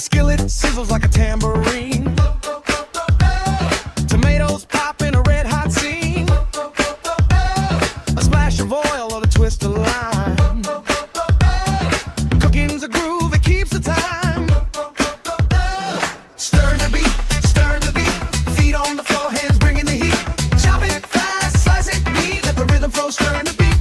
skillet sizzles like a tambourine. Tomatoes pop in a red hot scene. A splash of oil or a twist of lime. Cooking's a groove, it keeps the time. Stir the beat, feet on the floor, hands bringing the heat. Chop it fast, slice it neat, let the rhythm flow, stir the beat.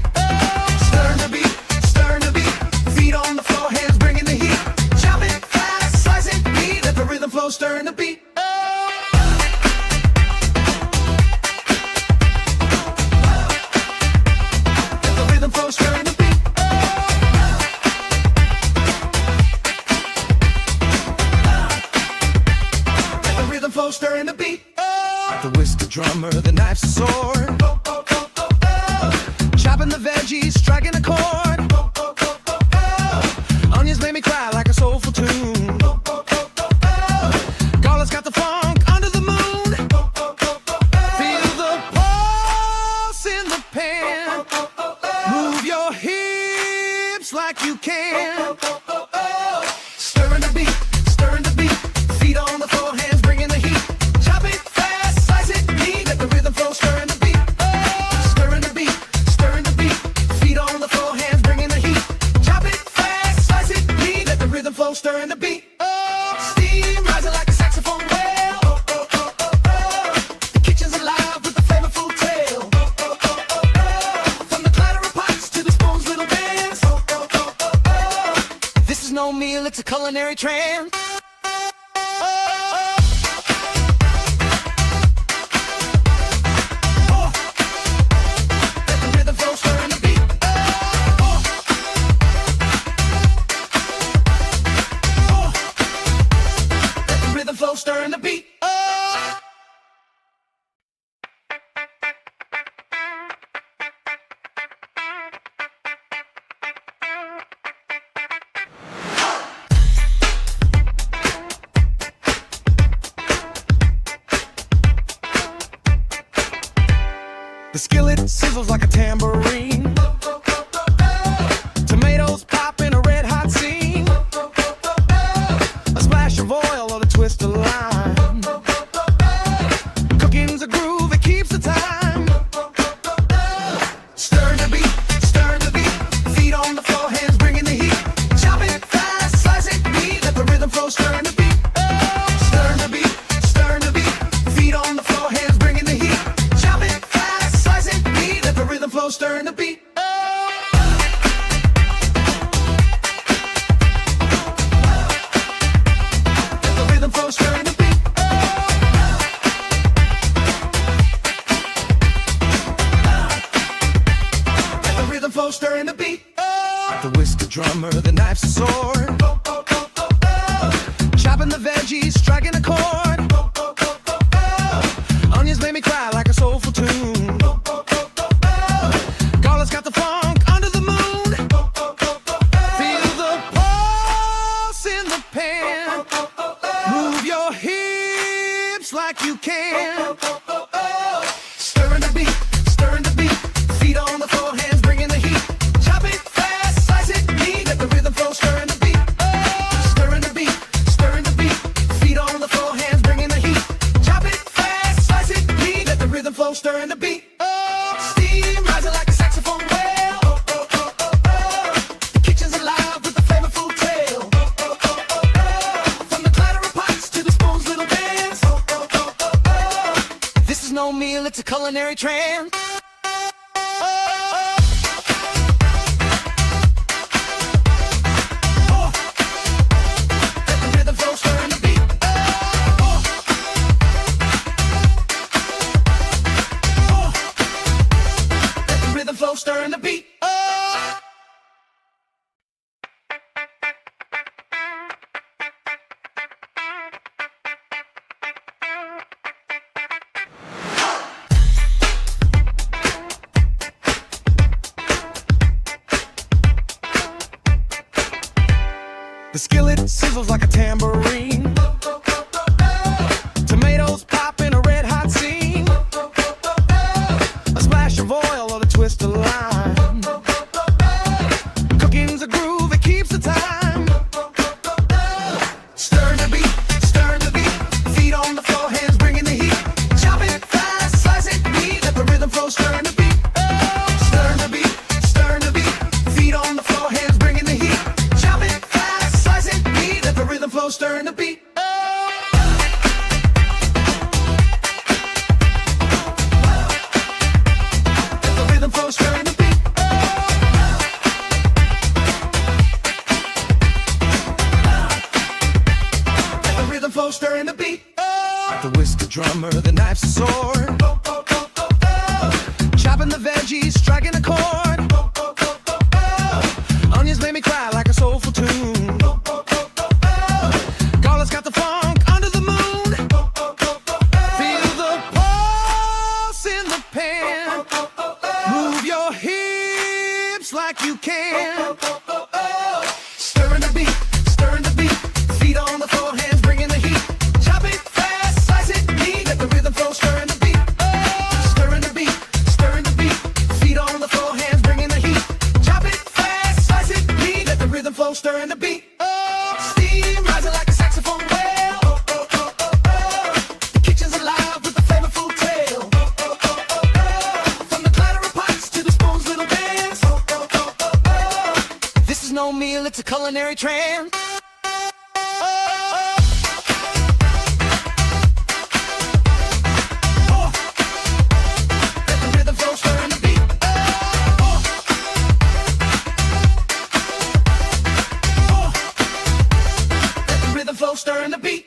Stir the beat, feet on the floor, hands bringing the heat. Chop it fast, slice it neat, let the rhythm flow, stir the beat. Stirring the beat. The whisker drummer, the knife's a sword. Chopping the veggies, striking a chord. Onions made me cry like a soulful tune. Garlic's got the funk under the moon. Feel the pulse in the pan. Move your hips like you can. Stirring the beat, feet on the floor, hands bringing the heat. Chop it fast, slice it neat, let the rhythm flow, stirring the beat. Stirring the beat, feet on the floor, hands bringing the heat. Chop it fast, slice it neat, let the rhythm flow, stirring the beat. Steam rising like a saxophone wail. The kitchen's alive with the flavorful tale. From the clatter of pots to the spoon's little dance. This is no meal, it's a culinary trance. Stirring the beat. The skillet sizzles like a tambourine. Tomatoes pop in a red hot scene. A splash of oil or a twist of lime. Cooking's a groove, it keeps the time. Stir the beat, feet on the floor, hands bringing the heat. Chop it fast, slice it neat, let the rhythm flow, stirring the beat. Stir the beat, feet on the floor, hands bringing the heat. Chop it fast, slice it neat, let the rhythm flow, stirring the beat. Stirring the beat. The rhythm flow, stirring the beat. The whisker drummer, the knife's a sword. Chopping the veggies, striking a chord. Onions made me cry like a soulful tune. Garlic's got the funk under the moon. Feel the pulse in the pan. Move your hips like you can. Stirring the beat, feet on the floor, hands bringing the heat. Chop it fast, slice it neat, let the rhythm flow, stirring the beat. Stirring the beat, feet on the floor, hands bringing the heat. Chop it fast, slice it neat, let the rhythm flow, stirring the beat. Steam rising like a saxophone wail. The kitchen's alive with the flavorful tale. From the clatter of pots to the spoon's little dance. This is no meal, it's a culinary trance. Let the rhythm flow, stirring the beat. Let the rhythm flow, stirring the beat. The skillet sizzles like a tambourine. Tomatoes pop in a red hot scene. A splash of oil or a twist of lime. Cooking's a groove, it keeps the time. Stir hips like you can. Stirring the beat, stirring the beat. Feet on the floor, hands bringing the heat. Chop it fast, slice it neat. Let the rhythm flow, stirring the beat. Stirring the beat, stirring the beat. Feet on the floor, hands bringing the heat. Chop it fast, slice it neat. Let the rhythm flow, stirring the beat. Steam rising like a saxophone wail. The kitchen's alive with the flavorful tale. From the clatter of pots to the spoon's little dance. This is no meal, it's a culinary trance. Let the rhythm flow, stirring the beat. Let the rhythm flow, stirring the beat.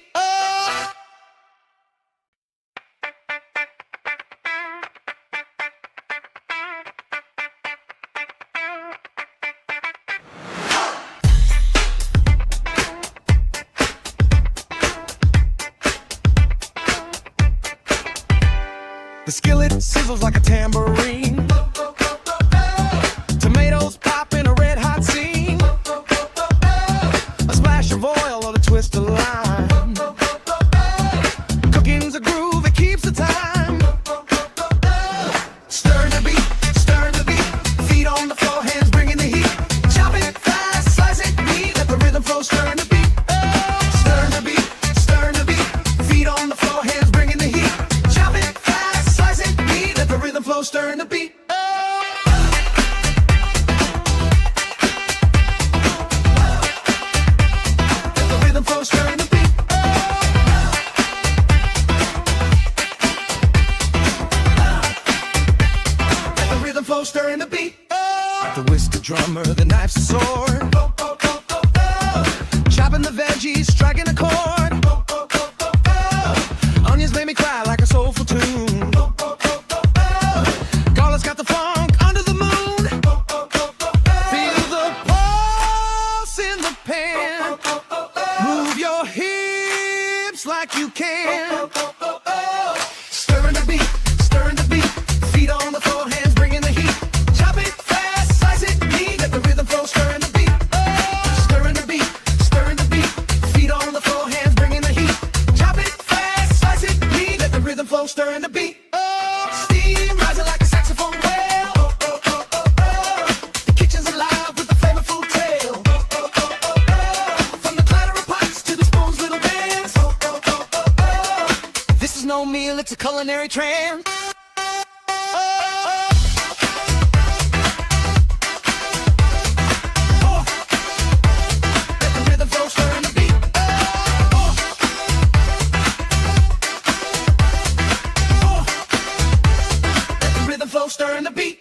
The skillet sizzles like a tambourine. Tomatoes pop in a red hot scene. A splash of oil or a twist of lime. Cooking's a groove, it keeps the time. Stir the beat, stir the beat. Feet on the floor, hands bringing the heat. Chop it fast, slice it neat. Let the rhythm flow, stir the beat. Stir the beat, stir the beat. Feet on the floor, hands bringing the heat. Chop it fast, slice it neat. Let the rhythm flow, stir the beat. Let the rhythm flow, stir the beat. Let the rhythm flow, stir the beat. The whisker drummer, the knife's a sword. Chopping the veggies, striking a chord. Onions made me cry like a soulful tune. Garlic's got the funk under the moon. Feel the pulse in the pan. Move your hips like you can. Stirring the beat, stirring the beat. Feet on the floor, hands bringing the heat. Chop it fast, slice it neat. Let the rhythm flow, stirring the beat. Stirring the beat, stirring the beat. Feet on the floor, hands bringing the heat. Chop it fast, slice it neat. Let the rhythm flow, stirring the beat. Steam rising like a saxophone wail. The kitchen's alive with the flavorful tale. From the clatter of pots to the spoon's little dance. This is no meal, it's a culinary trance. Let the rhythm flow, stirring the beat. Let the rhythm flow, stirring the beat.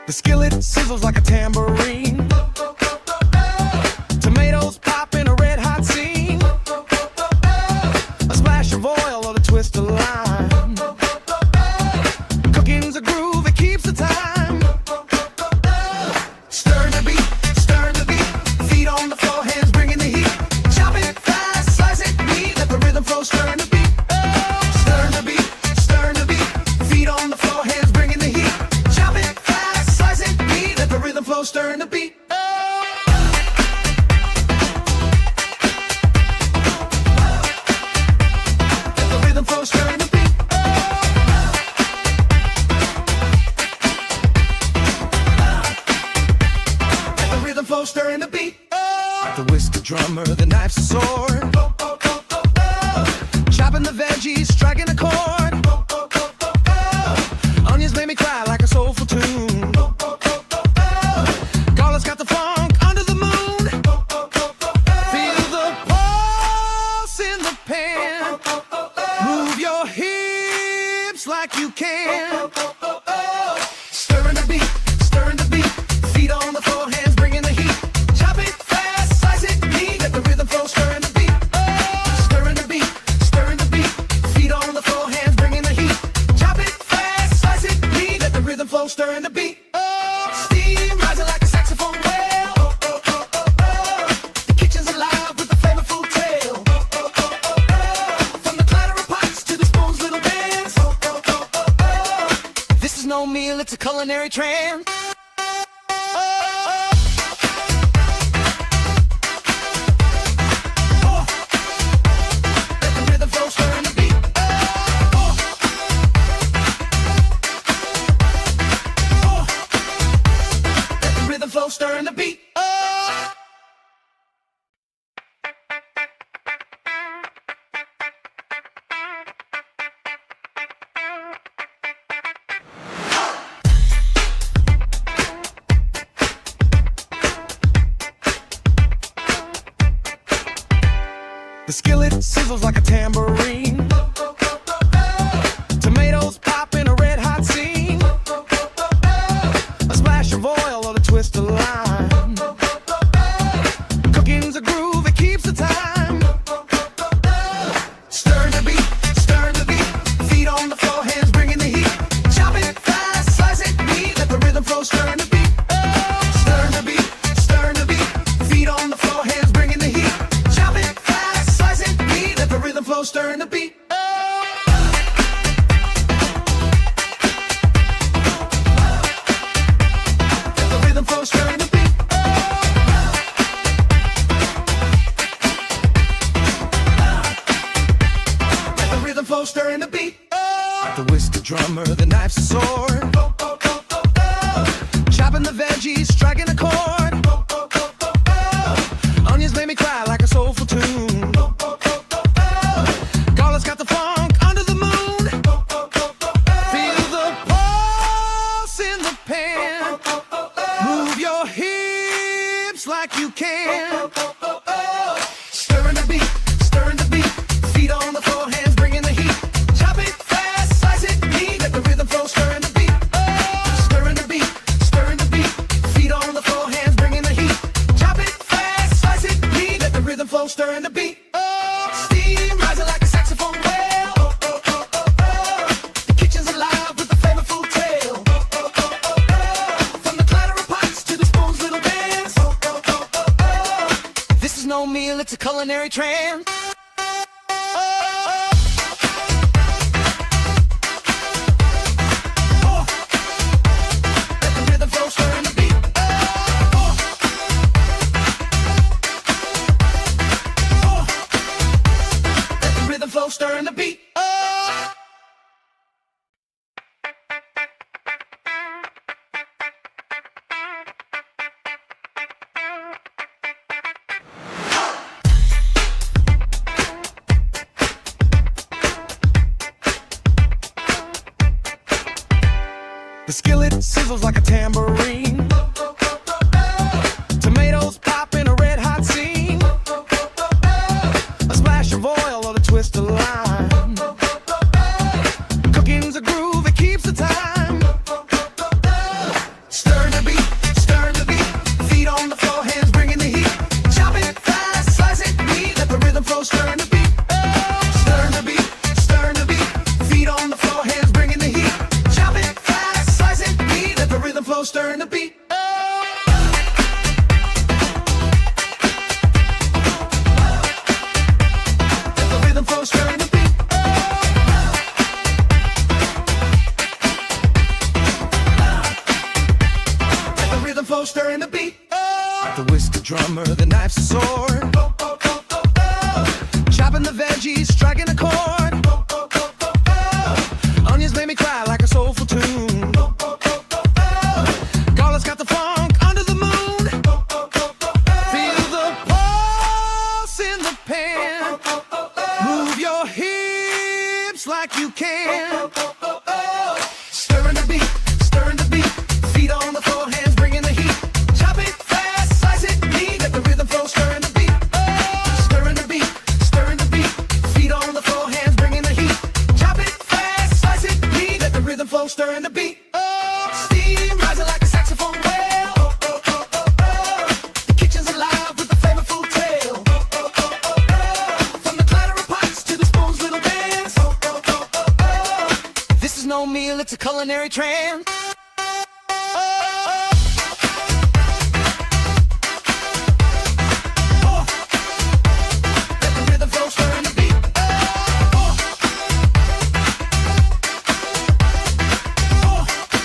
The skillet sizzles like a tambourine. Tomatoes pop in a red hot scene. A splash of oil or a twist of lime. Cooking's a groove, it keeps the time. Stir the beat, stir the beat. Feet on the floor, hands bringing the heat. Chop it fast, slice it neat. Let the rhythm flow, stir the beat. Stir the beat, stir the beat. Feet on the floor, hands bringing the heat. Chop it fast, slice it neat. Let the rhythm flow, stir the beat. Let the rhythm flow, stir the beat. Let the rhythm flow, stir the beat. The whisker drummer, the knife's a sword. Chopping the veggies, striking a chord. Onions made me cry like a soulful tune. Garlic's got the funk under the moon. Feel the pulse in the pan. Move your hips like you can. Stirring the beat, stirring the beat. Feet on the floor, hands bringing the heat. Chop it fast, slice it neat. Let the rhythm flow, stirring the beat. Stirring the beat, stirring the beat. Feet on the floor, hands bringing the heat. Chop it fast, slice it neat. is no meal, it's a culinary trend. Stirring the beat. The skillet sizzles like a tambourine. Tomatoes pop in a red hot scene. A splash of oil or a twist of lime. Cooking's a groove, it keeps the time. Stir the beat, feet on the floor, hands bringing the heat. Chop it fast, slice it neat, let the rhythm flow, stir the beat. Stir the beat, feet on the floor, hands bringing the heat. Chop it fast, slice it neat, let the rhythm flow, stir the beat. Stirring the beat. The whiskey drummer, the knife's a sword. Chopping the veggies, striking a chord. Onions made me cry like a soulful tune. Garlic's got the funk under the moon. Feel the pulse in the pan. Move your hips like you can. Stirring the beat, feet on the floor, hands bringing the heat. Chop it fast, slice it neat, let the rhythm flow, stirring the beat. Stirring the beat, feet on the floor, hands bringing the heat. Chop it fast, slice it neat, let the rhythm flow, stirring the beat. Steam rising like a saxophone wail. The kitchen's alive with the flavorful tale. From the clatter of pots to the spoon's little dance. This is no meal, it's a culinary trend. Stirring the beat. The skillet sizzles like a tambourine. Tomatoes pop in a red hot scene. A splash of oil or a twist of lime. Cooking's a groove, it keeps the time. Stir the beat, feet on the floor, hands bringing the heat. Chop it fast, slice it neat, let the rhythm flow, stirring the beat. Stir the beat, feet on the floor, hands bringing the heat. Chop it fast, slice it neat, let the rhythm flow, stirring the beat. Stirring the beat. The rhythm flow, stirring the beat. The whiskey drummer, the knife's a sword. Chopping the veggies, striking a chord. Onions made me cry like a soulful tune. Garlic's got the funk under the moon. Feel the pulse in the pan. Move your hips like you can. Stirring the beat, feet on the floor, hands bringing the heat. Chop it fast, slice it neat, let the rhythm flow, stirring the beat. Stirring the beat, feet on the floor, hands bringing the heat. Chop it fast, slice it neat, let the rhythm flow, stirring the beat. Steam rising like a saxophone wail. The kitchen's alive with the flavorful tale. From the clatter of pots to the spoon's little dance. This is no meal, it's a culinary trend. Let the rhythm flow, stirring the beat. Let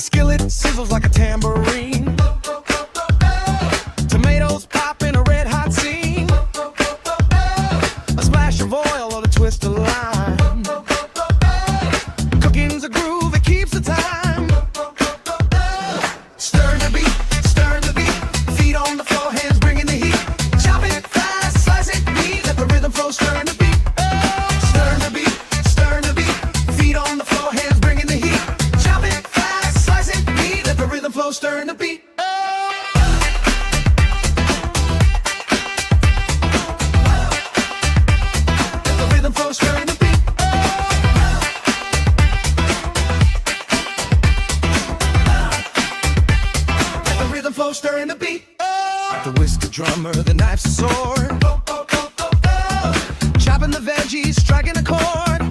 skillet sizzles like a tambourine. Tomatoes pop in a red hot scene. A splash of oil or a twist of lime. Cooking's a groove, it keeps the time. Stir the beat, feet on the floor, hands bringing the heat. Chop it fast, slice it neat, let the rhythm flow, stir the beat. Stir the beat, feet on the floor, hands bringing the heat. Chop it fast, slice it neat, let the rhythm flow, stir the beat. Stirring the beat. The whisker drummer, the knife's a sword. Chopping the veggies, striking a chord.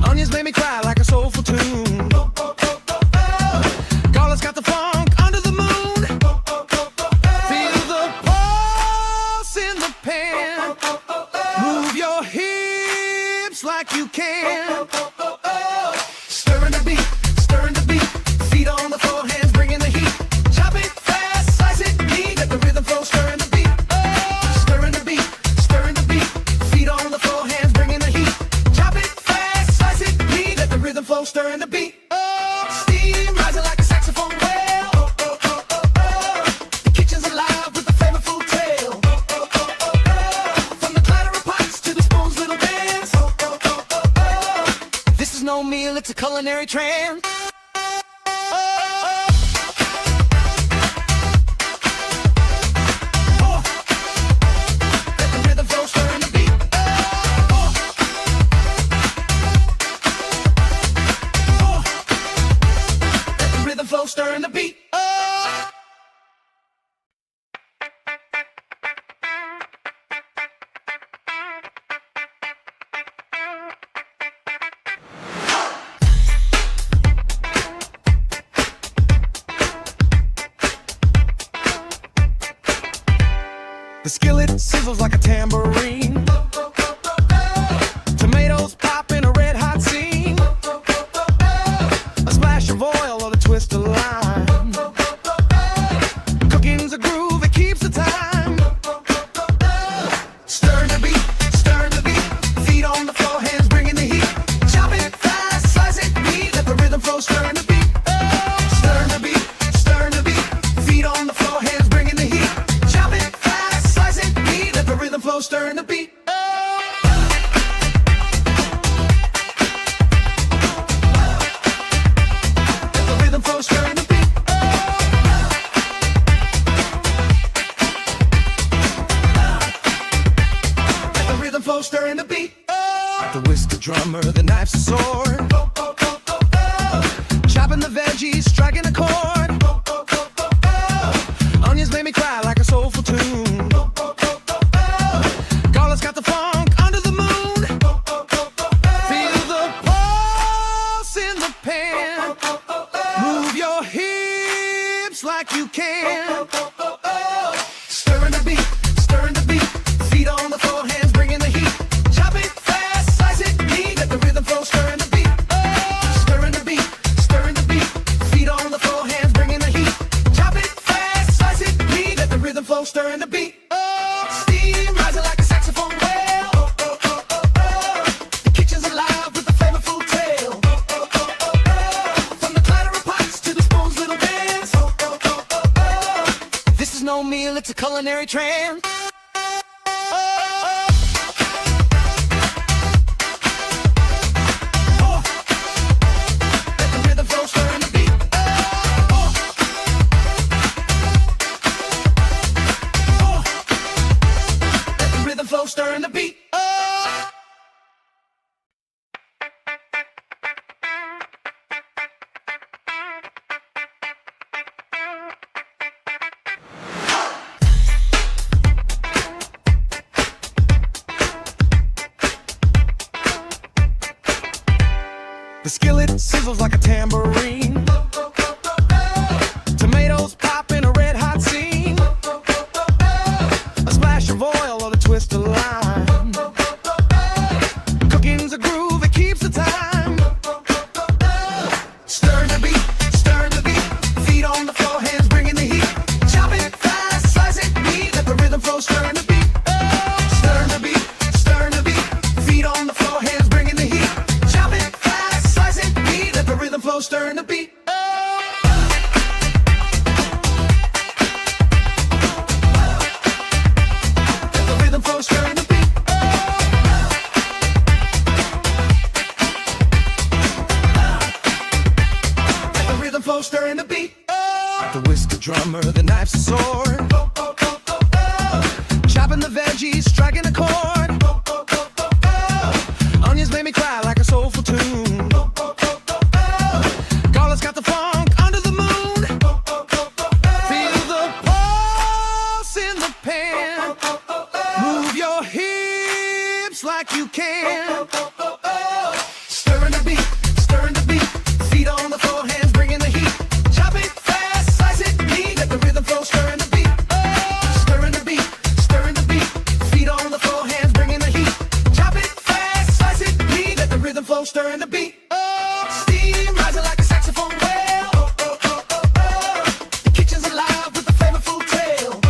Onions made me cry like a soulful tune. Garlic's got the funk under the moon. Feel the pulse in the pan. Move your hips like you can. Stirring the beat, feet on the floor, hands bringing the heat. Chop it fast, slice it neat, let the rhythm flow, stirring the beat. Stirring the beat, feet on the floor, hands bringing the heat. Chop it fast, slice it neat, let the rhythm flow, stirring the beat. Steam rising like a saxophone wail. The kitchen's alive with a flavorful tale. From the clatter of pots to the spoon's little dance. This is no meal, it's a culinary trance. Stirring the beat. The skillet sizzles like a tambourine. Tomatoes pop in a red hot scene. A splash of oil or a twist of lime. Cooking's a groove, it keeps the time. Stir the beat, feet on the floor, hands bringing the heat. Chop it fast, slice it neat, let the rhythm flow, stirring the beat. Stir the beat, feet on the floor, hands bringing the heat. Chop it fast, slice it neat, let the rhythm flow, stirring the beat. Stirring the beat. Let the rhythm flow, stirring the beat. The whisker drummer, the knife's a sword. Chopping the veggies, striking a chord. Onions made me cry like a soulful tune. Garlic's got the funk under the moon. Feel the pulse in the pan. Move your hips like you can. Stirring the beat, feet on the floor, hands bringing the heat. Chop it fast, slice it neat, let the rhythm flow, stirring the beat. Stirring the beat, feet on the floor, hands bringing the heat. Chop it fast, slice it neat, let the rhythm flow, stirring the beat. Steam rising like a saxophone wail. The kitchen's alive with a flavorful tale. From the clatter of pots to the spoon's little dance. This is no meal, it's a culinary trance. Let the rhythm flow, stirring the beat. Let the rhythm flow, stirring the beat. The skillet sizzles like a tambourine. Tomatoes pop in a red hot scene. A splash of oil or a twist of lime. Cooking's a groove, it keeps the time. Stir flow, stirring the beat. Let the rhythm flow, stirring the beat. The whisker drummer, the knife's a sword. Chopping the veggies, striking a chord. Onions made me cry like a soulful tune. Garlic's got the funk under the moon. Feel the pulse in the pan. Move your hips like you can. Stirring the beat, stirring the beat. Feet on the floor, hands bringing the heat. Chop it fast, slice it neat. Let the rhythm flow, stirring the beat. Stirring the beat, stirring the beat. Feet on the floor, hands bringing the heat. Chop it fast, slice it neat. Let the rhythm flow, stirring the beat. Steam rising like a saxophone wail. The kitchen's alive with the flavorful tale.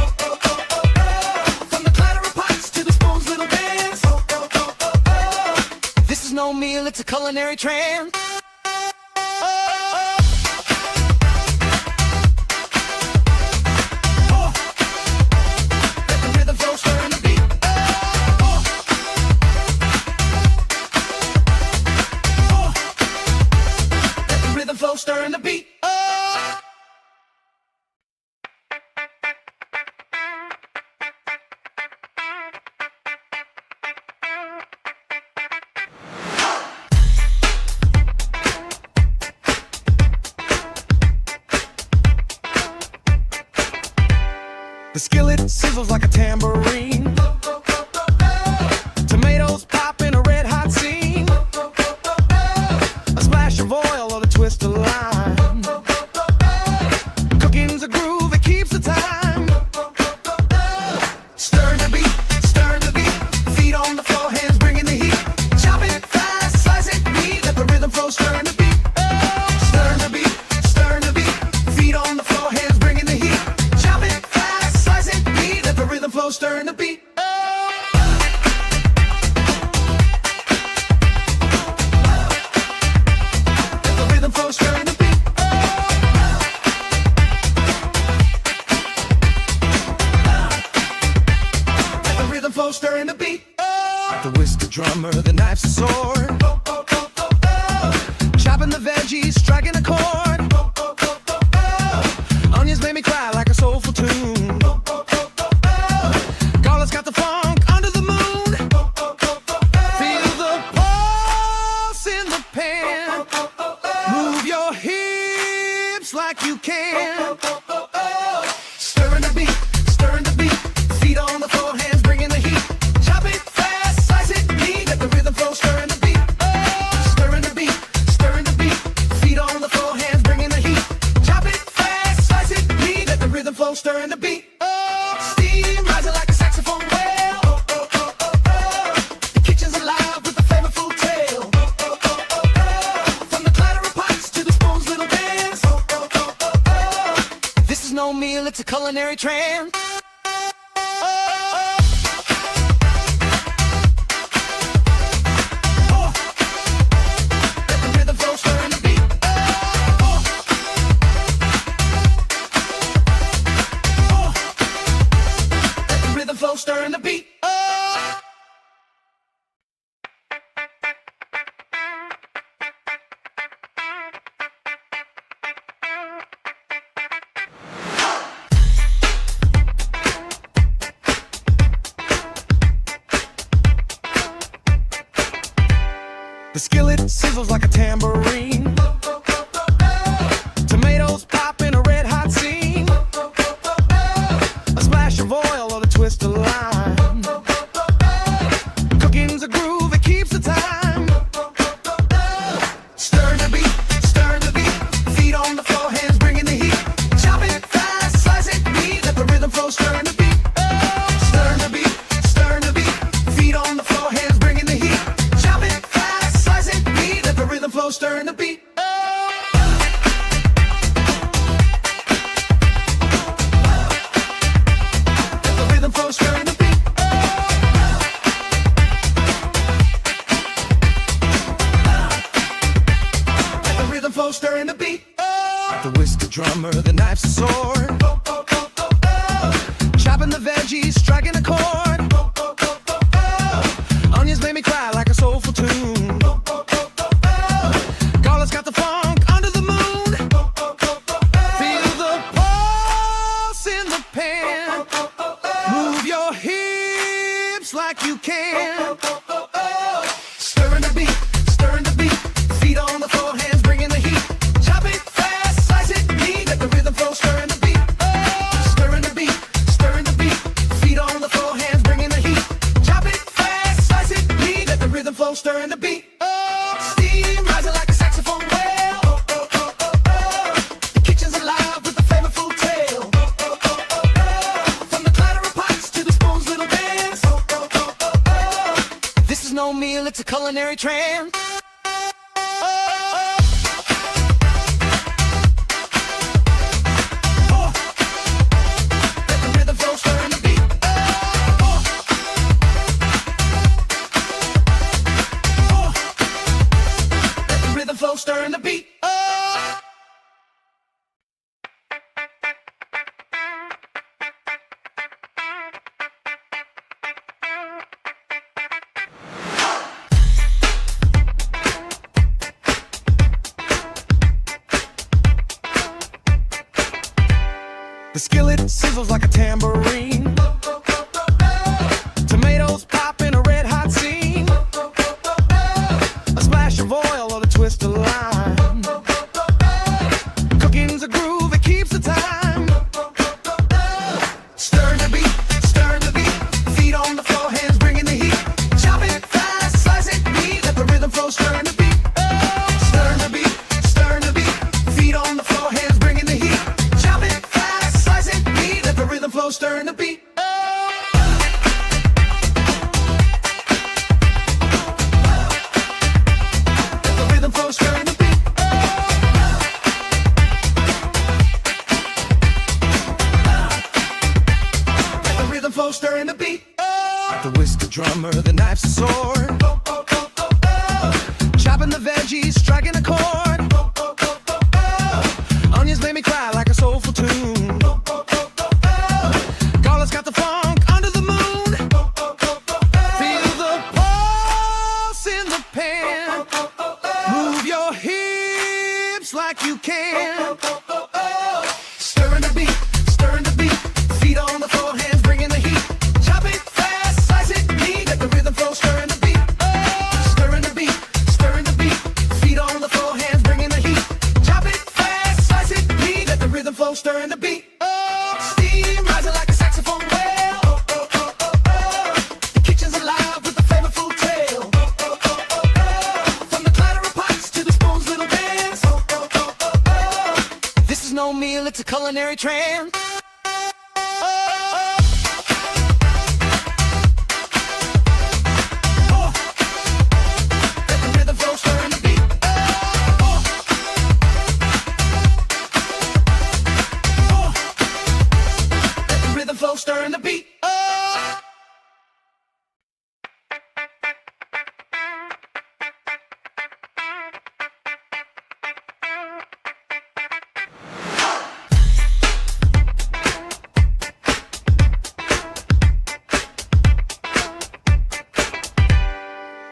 From the clatter of pots to the spoon's little dance. This is no meal, it's a culinary trance. Let the rhythm flow, stirring the beat. Let the rhythm flow, stirring the beat. The skillet sizzles like a tambourine. Tomatoes pop in a red hot scene. A splash of oil or a twist of lime. Cooking's a groove, it keeps the time. Stir the beat, stir the beat. Feet on the floor, hands bringing the heat. Chop it fast, slice it neat. Let the rhythm flow, stir the beat. Stir the beat, stir the beat. Feet on the floor, hands bringing the heat. Chop it fast, slice it neat. Let the rhythm flow, stir the beat. Let the rhythm flow, stir the beat. Let the rhythm flow, stir the beat. The whisker drummer, the knife's a sword. Chopping the veggies, striking a chord. Onions made me cry like a soulful tune. Garlic's got the funk under the moon. Feel the pulse in the pan. Move your hips like you can. Stirring the beat, stirring the beat. Feet on the floor, hands bringing the heat. Chop it fast, slice it neat. Let the rhythm flow, stirring the beat. Stirring the beat, stirring the beat. Feet on the floor, hands bringing the heat. Chop it fast, slice it neat. Let the rhythm flow, stirring the beat. Steam rising like a saxophone wail. The kitchen's alive with the flavorful tale. From the clatter of pots to the spoon's little dance. This is no meal, it's a culinary trance. Let the rhythm flow, stirring the beat. Let the rhythm flow, stirring the beat. The skillet sizzles like a tambourine. Tomatoes pop in a red hot scene. A splash of oil or a twist of lime. Cooking's a groove, it keeps the time. Stir the beat, stir the beat. Feet on the floor, hands bringing the heat. Chop it fast, slice it neat. Let the rhythm flow, stir the beat. Stir the beat, stir the beat. Feet on the floor, hands bringing the heat. Chop it fast, slice it neat. Let the rhythm flow, stir the beat. Let the rhythm flow, stir the beat. Let the rhythm flow, stir the beat. The whisker drummer, the knife's a sword. Chopping the veggies, striking a chord. hips like you can. Stirring the beat, feet on the floor, hands bringing the heat. Chop it fast, slice it neat, let the rhythm flow, stirring the beat. Stirring the beat, feet on the floor, hands bringing the heat. Chop it fast, slice it neat, let the rhythm flow, stirring the beat. Steam rising like a saxophone wail. The kitchen's alive with a flavorful tale. From the clatter of pots to the spoon's little dance. This is no meal, it's a culinary trance. Let the rhythm flow, stirring the beat. Let the rhythm flow, stirring the beat. The skillet sizzles like a tambourine. Tomatoes pop in a red hot scene. A splash of oil or a twist of lime. Cooking's a groove, it keeps the time. Stir the beat, feet on the floor, hands bringing the heat. Chop it fast, slice it neat, let the rhythm flow, stirring the beat. Stir the beat, feet on the floor, hands bringing the heat. Chop it fast, slice it neat, let the rhythm flow, stirring the beat. Let the rhythm flow, stirring the beat. Let the rhythm flow, stirring the beat. The whisker drummer, the knife's a sword. Chopping the veggies, striking a chord. Onions made me cry like a soulful tune. Garlic's got the funk under the moon. Feel the pulse in the pan. Move your hips like you can. Stirring the beat, feet on the floor, hands bringing the heat. Chop it fast, slice it neat, let the rhythm flow, stirring the beat. Stirring the beat, feet on the floor, hands bringing the heat. Chop it fast, slice it neat, let the rhythm flow, stirring the beat. Steam rising like a saxophone wail. The kitchen's alive with a flavorful tale. From the clatter of pots to the spoon's little dance. This is no meal, it's a culinary trance. Let the rhythm flow, stirring the beat. Let the rhythm flow, stirring the beat.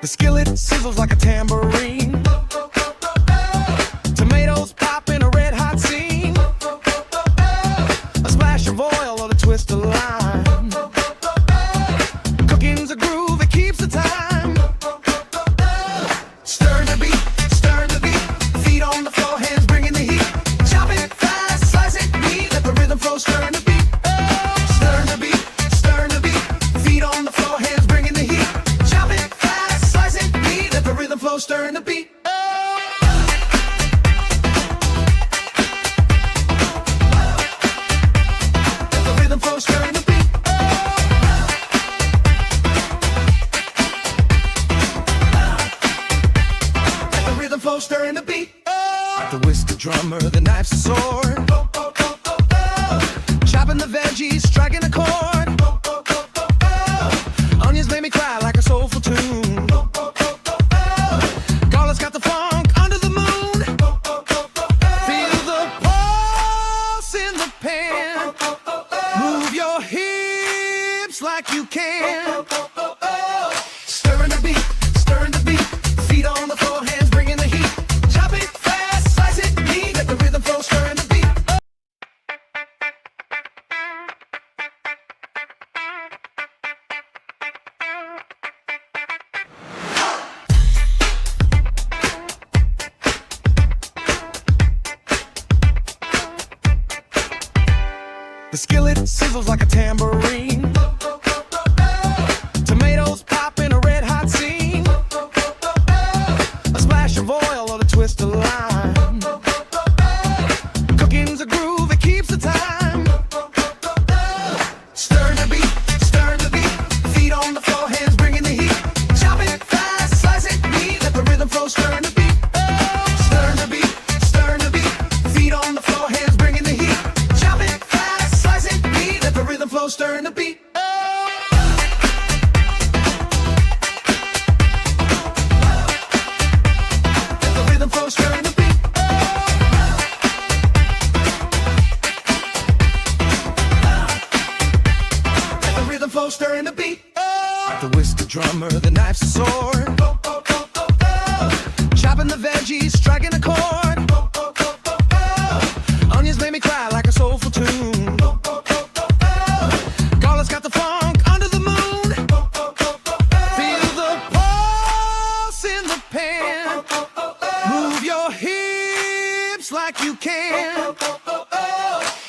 The skillet sizzles like a tambourine. Tomatoes pop in a red hot scene. A splash of oil or a twist of lime. Cooking's a groove, it keeps the time. Stir the beat, feet on the floor, hands bringing the heat. Chop it fast, slice it neat, let the rhythm flow, stirring the beat. Stir the beat, feet on the floor, hands bringing the heat. Chop it fast, slice it neat, let the rhythm flow, stirring the beat. Let the rhythm flow, stirring the beat. Let the rhythm flow, stirring the beat. The whisker drummer, the knife's a sword. Chopping the veggies, striking a chord. Onions made me cry like a soulful tune. Garlic's got the funk under the moon. Feel the pulse in the pan. Move your hips like you can. Stirring the beat, feet on the floor, hands bringing the heat. Chop it fast, slice it neat, let the rhythm flow, stirring the beat. skillet sizzles like a tambourine. Tomatoes pop in a red hot scene. A splash of oil or a twist of lime. Cooking's a groove, it keeps the time. Stir the beat, feet on the floor, hands bringing the heat. Chop it fast, slice it neat, let the rhythm flow, stir the beat. Stir the beat, feet on the floor, hands bringing the heat. Chop it fast, slice it neat, let the rhythm flow, stir the beat. Let the rhythm flow, stir the beat. Let the rhythm flow, stir the beat. The whisker drummer, the knife's a sword. Chopping the veggies, striking a chord. Onions made me cry like a soulful tune. Garlic's got the funk under the moon. Feel the pulse in the pan. Move your hips like you can.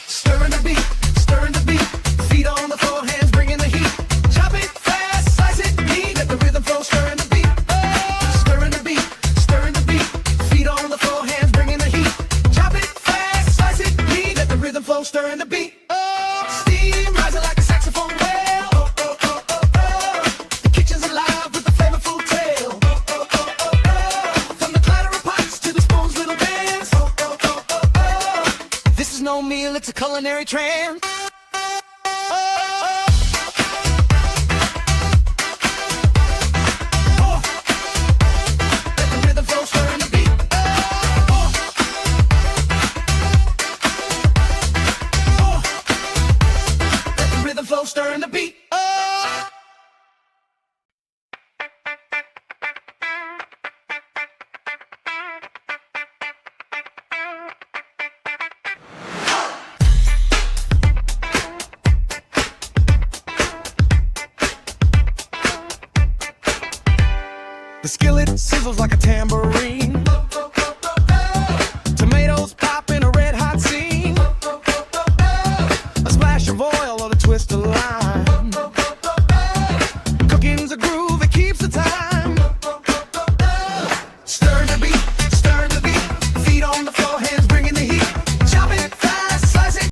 Stirring the beat, feet on the floor, hands bringing the heat. Chop it fast, slice it neat, let the rhythm flow, stirring the beat. Stirring the beat, feet on the floor, hands bringing the heat. Chop it fast, slice it neat, let the rhythm flow, stirring the beat. Steam rising like a saxophone wail. The kitchen's alive with the flavorful tale. From the clatter of pots to the spoon's little dance. This is no meal, it's a culinary trance. Let the rhythm flow, stirring the beat. Let the rhythm flow, stirring the beat. The skillet sizzles like a tambourine. Tomatoes pop in a red hot scene. A splash of oil or a twist of lime.